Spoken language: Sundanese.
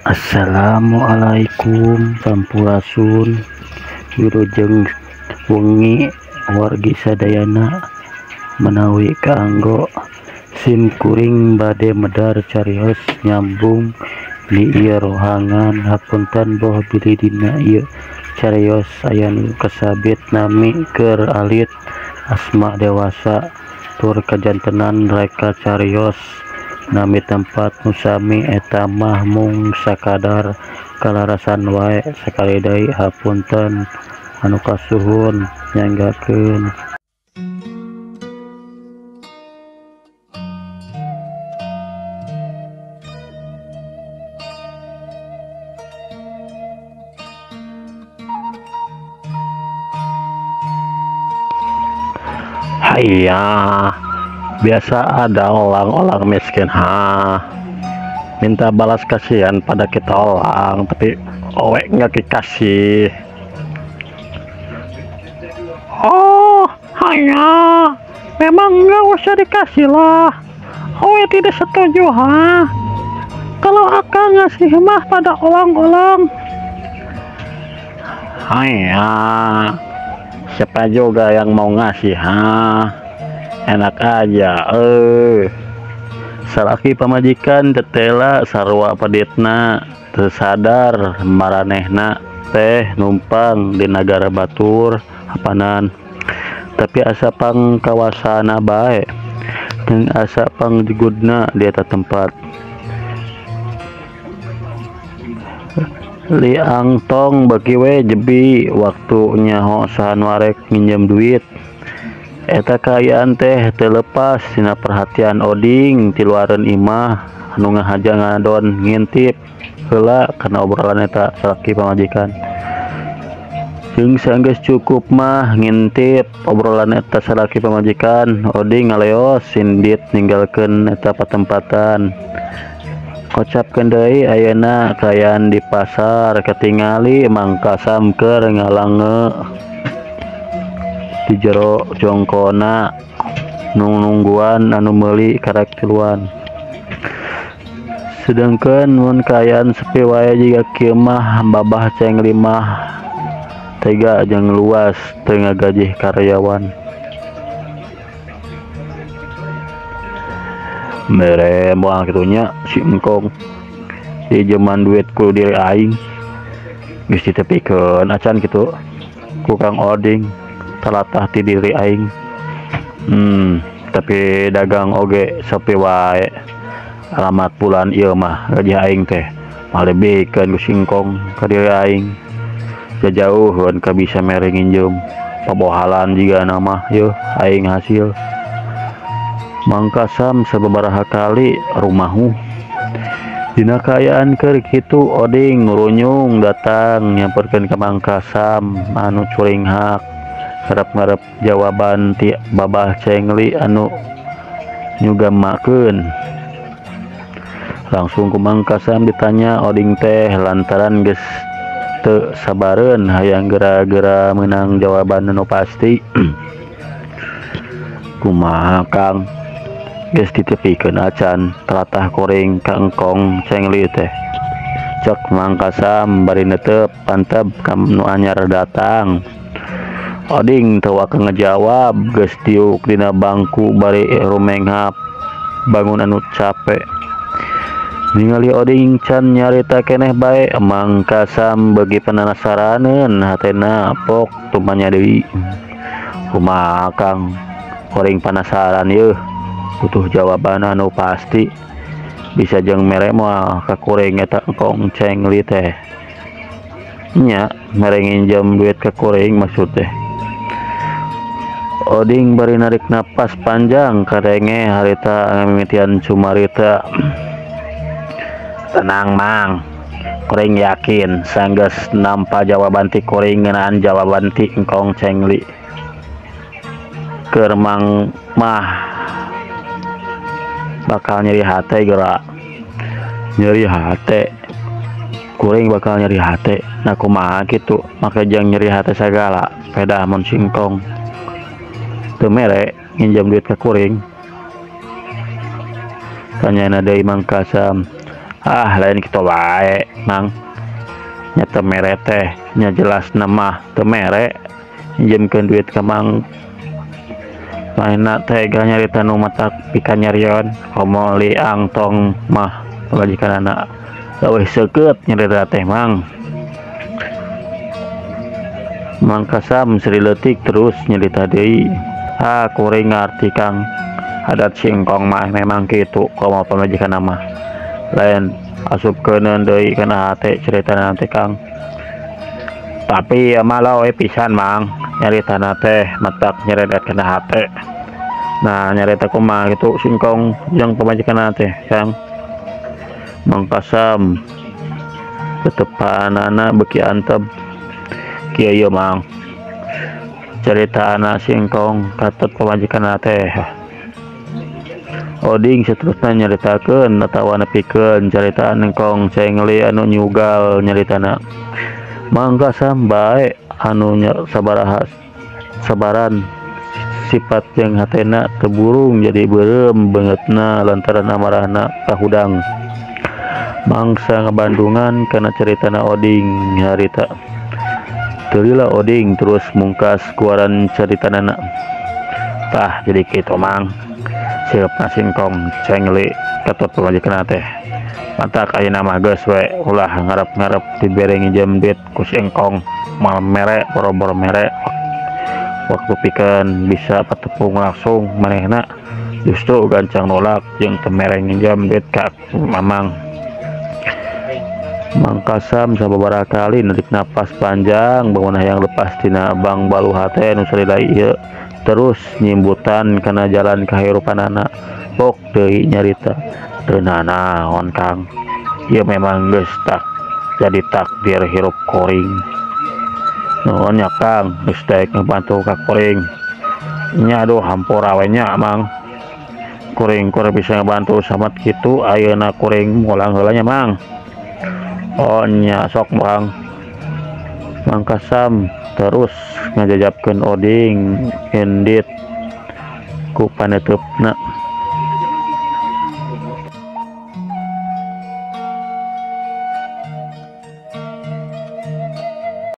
Assalamualaikum sampurasun wilujeng wengi wargi sadayana menawi kaanggo sim kuring bade medar carios nyambung di ieu rohangan hapunten boh bilih dina ieu carios aya nu kasabit nami keur alit asma dewasa tur kajantenan reka carios nami tempat nusami eta mah mung sakadar kalarasan wae sakali deui hapunten anu kasuhun nyanggakeun. Hayya, biasa ada orang-orang miskin minta balas kasihan pada kita orang, tapi owek nggak dikasih. Oh, hanya memang nggak usah dikasih lah. Owek tidak setuju kalau akan ngasih mah pada orang-orang. Hanya siapa juga yang mau ngasih enak aja salaki pamajikan tetela sarua paditna tersadar maranehna teh numpang di negara batur hapanan tapi asa pang kawasana bae jeung asa pang jugudna di eta tempat liang tong bagi we jebi waktunya hosahan warek minjem duit eta kaayaan teh telepas tina perhatian oding ti luareun imah anu ngahaja ngadon ngintip heula kana obrolan eta salaki pamajikan jeung saenggeus cukup mah ngintip obrolan eta salaki pamajikan oding ngaleos sindit ninggalkeun eta patempatan kocapkeun deui ayeuna kaayaan di pasar katingali mangka samker ngalange di jero jongkona nungguan anu meuli karek tiluan sedangkan mun kaayaan sepi wae jiga kieu mah babah ceng limah tega jeung luas teu ngagajih karyawan mere moal kitunya si engkong di zaman duit ku diri aing geus ditepikeun acan kitu ku Kang Oding talatah ti diri aing tapi dagang oge sepi wae alamat bulan ieu mah gaji aing teh malebikeun ku singkong ka diri aing jajauheun ka bisa mere nginjem pabohalan jiga nama yeuh aing hasil mangkasam sababaraha kali rumahu dina kaayaan keur kitu oding ngurunyung datang nyamperkeun ka Mangkasam anu curing hak ngarep-ngarep jawaban ti babah cengli anu nyugamakeun langsung ku Mangkasam ditanya oding teh lantaran geus teu sabareun hayang geura-geura meunang jawaban anu pasti kumaha Kang geus ditepikeun acan telatah kuring ka engkong cengli teh cek Mangkasam bari neuteup panteb ka nu anyar datang oding teu waka ngejawab geus tiuk dina bangku bari rumenghap bangun anu capek ningali oding can nyarita keneh bae Mangkasam beugi panasaraneun hatena pok tumanya deui kumaha Kang kuring panasaran yeuh butuh jawaban anu pasti bisa jeung mere moal ka kuring eta engkong cengli teh nya mere nginjem duit ka kuring maksud teh oding bari narik napas panjang kadenge harita ngamimitian cumarita tenang mang kuring yakin sanggeus nampa jawaban ti kuring ngeunaan jawaban ti engkong cengli keur mang mah bakal nyeri hate geura nyeri hate kuring bakal nyeri hate nah kumaha kitu make jang nyeri hate sagala pedah mun singkong teu mere nginjem duit ka kuring tanyana deui Mangkasam lain kita baik mang nyata mere teh nya jelas nama temere pinjemkeun duit ka mang lainna teh nyarita nu matak pika nyarion komo liang tong mah pamajikan anak leuwih seukeut nyarita teh mang mangkasam Sri leutik terus nyarita deui kuring ngarti Kang adat singkong mah memang kitu komo pamajikan mah lain asupkeun deui kana hate ceritana teh Kang tapi malah we pisan mang nyaritana teh matak nyeredet kana hate nah nyarita kumaha gitu singkong jeung pamajikan teh Kang mangkasam tetepanana beki antep kieu ieu mang caritana singkong katut pamajikan teh Oding seterusnya nyaritakeun atawa nepikeun caritaan engkong cengli anu nyugal nyaritana mangkasam bae anu sabaraha sabaran sifat yang hatena keburung jadi beureum bangetna lantaran amarahna kahudang mangsa ngabandungan kana caritana Oding harita teulila Oding terus mungkas kuaran caritanana tah jadi kitu mang siapna singkong cengli katut pamajikan teh mantak ayeuna mah geus we ulah ngarep-ngarep dibere nginjem duit ku singkong mal mere boro-boro mere waktu pikeun bisa patepung langsung manehna justru gancang nolak jeung teu mere nginjem duit ka mamang mangkasam sababaraha kali narik napas panjang bangun hayang lepas tina bang baluha teh nu salila ieu terus nyimbutan kana jalan kahirupanana pok deui nyarita teu naon Kang ieu memang geus tak jadi takdir hirup koring nuhun nya Kang geus daek ngebantu ka koring nya aduh hampura we nya mang kuring bisa ngebantu samat kitu ayeuna kuring ngulang heula nya mang oh nya sok mang mangkasam terus ngajajabkeun Oding endit ku paneteupna